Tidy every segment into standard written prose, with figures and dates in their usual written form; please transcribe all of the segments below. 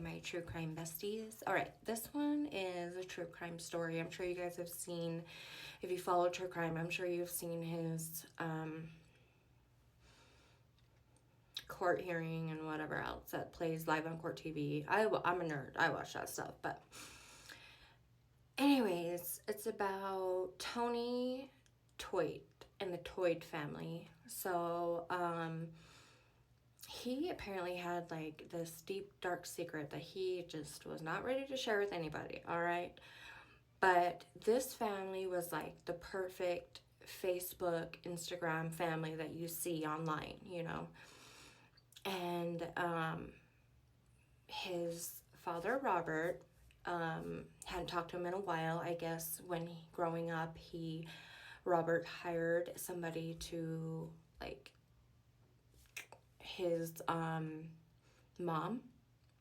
my true crime besties. All right, this one is a true crime story. I'm sure you guys have seen, if you follow true crime, I'm sure you've seen his court hearing and whatever else that plays live on court TV. I'm a nerd. I watch that stuff. But anyways, it's about Tony Todt and the Todt family. So, he apparently had like this deep, dark secret that he just was not ready to share with anybody, all right? But this family was like the perfect Facebook, Instagram family that you see online, you know? And his father, Robert, hadn't talked to him in a while. I guess when growing up, Robert hired somebody to, like, his mom,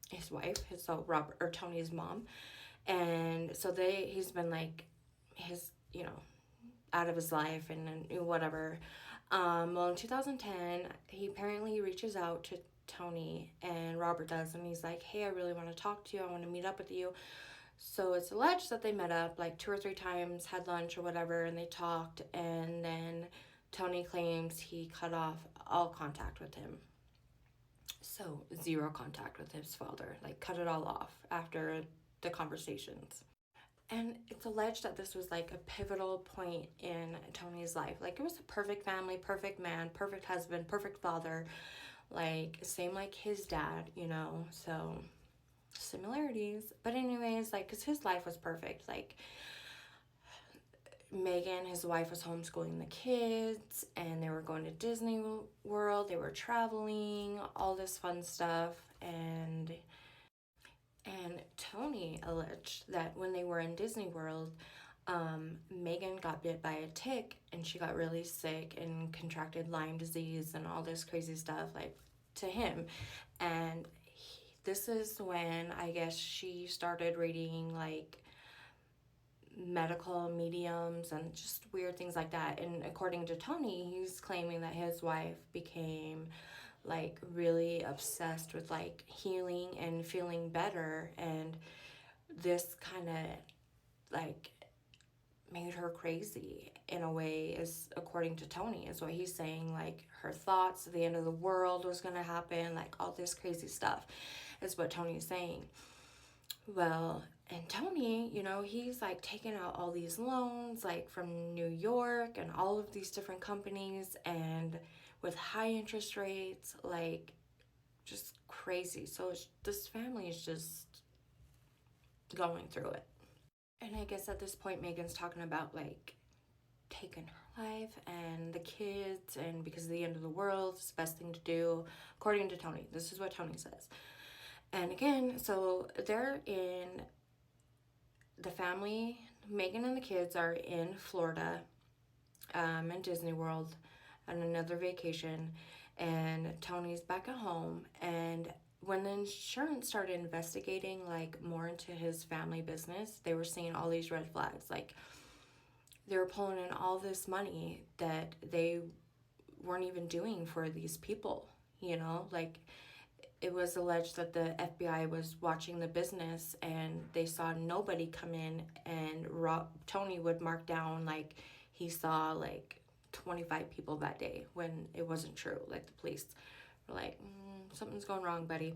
his wife, so Robert or Tony's mom, and so he's been like his, you know, out of his life and whatever. Well, in 2010, he apparently reaches out to Tony, and Robert does, and he's like, hey, I really want to talk to you. I want to meet up with you. So it's alleged that they met up like 2 or 3 times, had lunch or whatever, and they talked, and then Tony claims he cut off all contact with him. So 0 contact with his father, like cut it all off after the conversations. And it's alleged that this was like a pivotal point in Tony's life. Like, it was a perfect family, perfect man, perfect husband, perfect father. Like, same like his dad, you know, so similarities. But anyways, like, because his life was perfect. Like, Megan, his wife, was homeschooling the kids, and they were going to Disney World, they were traveling, all this fun stuff. And Tony alleged that when they were in Disney World, Megan got bit by a tick, and she got really sick and contracted Lyme disease and all this crazy stuff, like, to him. And this is when I guess she started reading like medical mediums and just weird things like that. And according to Tony, he's claiming that his wife became like really obsessed with like healing and feeling better, and this kind of like made her crazy in a way, is according to Tony, is what he's saying. Like, her thoughts the end of the world was gonna happen, like all this crazy stuff is what Tony's saying. Well, and Tony, you know, he's like taking out all these loans like from New York and all of these different companies, and with high interest rates, like just crazy. So this family is just going through it. And I guess at this point, Megan's talking about like taking her life and the kids, and because of the end of the world, it's the best thing to do, according to Tony. This is what Tony says. And again, so they're in the family, Megan and the kids are in Florida, in Disney World on another vacation, and Tony's back at home. And when the insurance started investigating like more into his family business, they were seeing all these red flags. Like, they were pulling in all this money that they weren't even doing for these people, you know? Like, it was alleged that the FBI was watching the business, and they saw nobody come in, and Tony would mark down like he saw like 25 people that day, when it wasn't true. Like, the police were like, something's going wrong, buddy.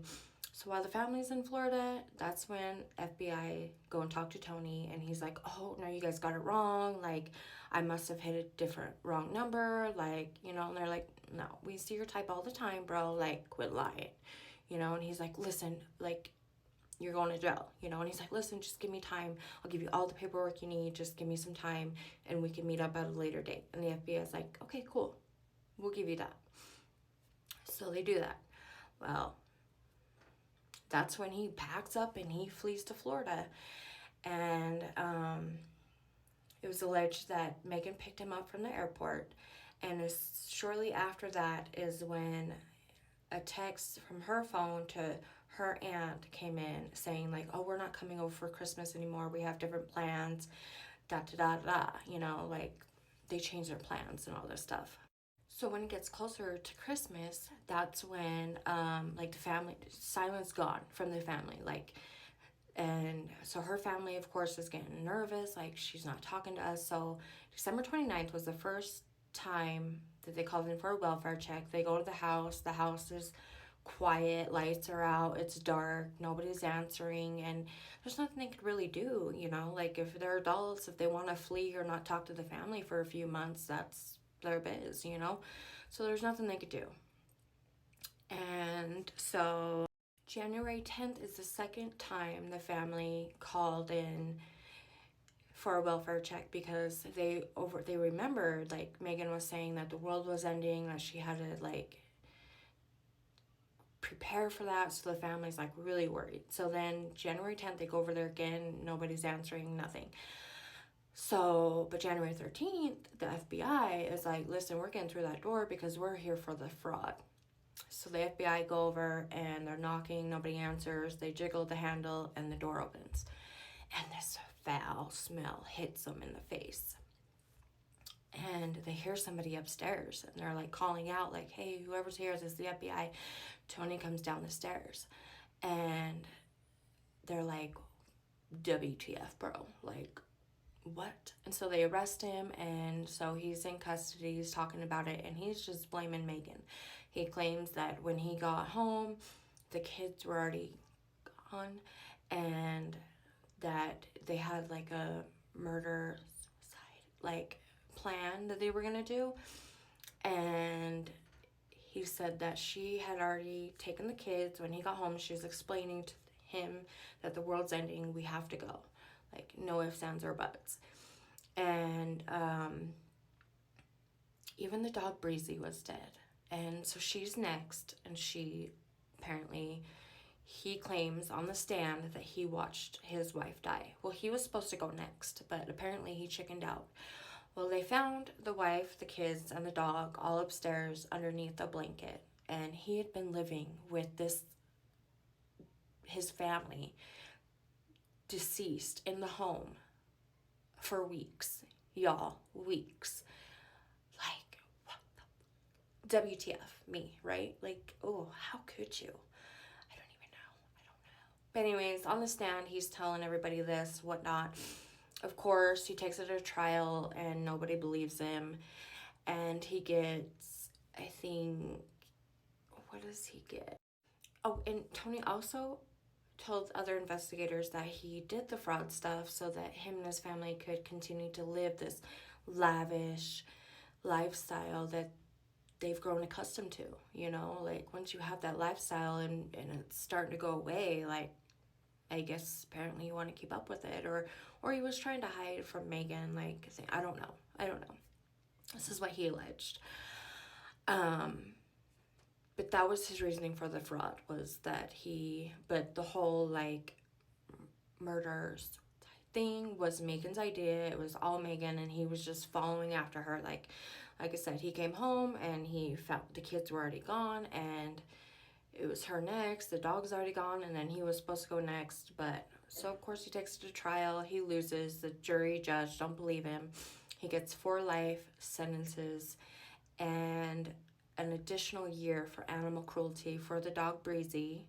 So while the family's in Florida, that's when FBI go and talk to Tony, and he's like, oh, no, you guys got it wrong. Like, I must have hit a different wrong number. Like, you know, and they're like, no, we see your type all the time, bro. Like, quit lying. You know, and he's like, listen, like, you're going to jail, you know, and he's like, listen, just give me time. I'll give you all the paperwork you need. Just give me some time, and we can meet up at a later date. And the FBI is like, okay, cool. We'll give you that. So they do that. Well, that's when he packs up and he flees to Florida. And it was alleged that Megan picked him up from the airport. And shortly after that is when a text from her phone to her aunt came in saying like, oh, we're not coming over for Christmas anymore. We have different plans, da da da da, you know, like they changed their plans and all this stuff. So when it gets closer to Christmas, that's when like the family silence gone from the family, like, and so her family of course is getting nervous, like she's not talking to us. So December 29th was the first time that they called in for a welfare check. They go to the house is quiet, lights are out, it's dark, nobody's answering, and there's nothing they could really do, you know, like if they're adults, if they want to flee or not talk to the family for a few months, that's their biz, you know. So there's nothing they could do. And so January 10th is the second time the family called in for a welfare check, because they remembered, like Megan was saying, that the world was ending, that she had to like prepare for that. So the family's like really worried. So then January 10th they go over there again, nobody's answering, nothing. So but January 13th the FBI is like, listen, we're getting through that door because we're here for the fraud. So the FBI go over and they're knocking, nobody answers, they jiggle the handle and the door opens, and this foul smell hits them in the face. And they hear somebody upstairs and they're like calling out, like, hey, whoever's here, this is the FBI. Tony comes down the stairs and they're like, WTF, bro, like, what? And so they arrest him, and so he's in custody, he's talking about it, and he's just blaming Megan. He claims that when he got home the kids were already gone, and that they had like a murder suicide like plan that they were gonna do. And he said that she had already taken the kids. When he got home, she was explaining to him that the world's ending, we have to go, like no ifs, ands, or buts. And even the dog Breezy was dead. And so she's next, and she apparently, he claims on the stand that he watched his wife die. Well, he was supposed to go next, but apparently he chickened out. Well, they found the wife, the kids, and the dog all upstairs underneath a blanket, and he had been living with his family, deceased, in the home for weeks, y'all, weeks. Like, what the WTF, me, right? Like, oh, how could you? I don't even know. But anyways, on the stand, he's telling everybody this, whatnot. Of course, he takes it to trial and nobody believes him. And he gets, I think, what does he get? Oh, and Tony also told other investigators that he did the fraud stuff so that him and his family could continue to live this lavish lifestyle that they've grown accustomed to, you know. Like once you have that lifestyle and it's starting to go away, like I guess apparently you want to keep up with it, or he was trying to hide from Megan, like I don't know. This is what he alleged. But that was his reasoning for the fraud, was that but the whole like murders thing was Megan's idea. It was all Megan, and he was just following after her. Like I said, he came home and he found the kids were already gone, and it was her next. The dog's already gone, and then he was supposed to go next. But so of course he takes it to trial. He loses. The jury judge don't believe him. He gets 4 life sentences and an additional year for animal cruelty for the dog Breezy.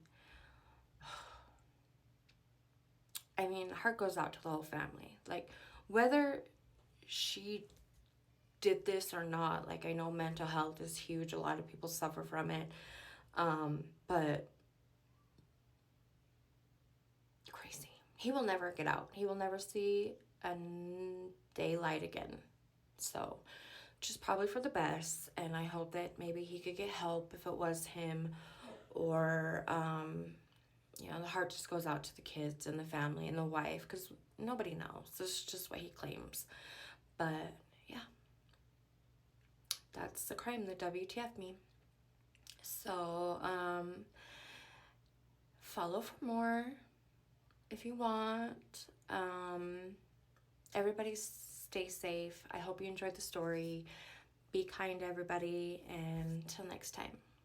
I mean, heart goes out to the whole family. Like, whether she did this or not, like, I know mental health is huge. A lot of people suffer from it. But crazy. He will never get out. He will never see a daylight again. So, just probably for the best. And I hope that maybe he could get help if it was him, or you know, the heart just goes out to the kids and the family and the wife, because nobody knows. This is just what he claims. But yeah, that's the crime that WTF me. So follow for more if you want. Everybody stay safe. I hope you enjoyed the story. Be kind to everybody, and until next time.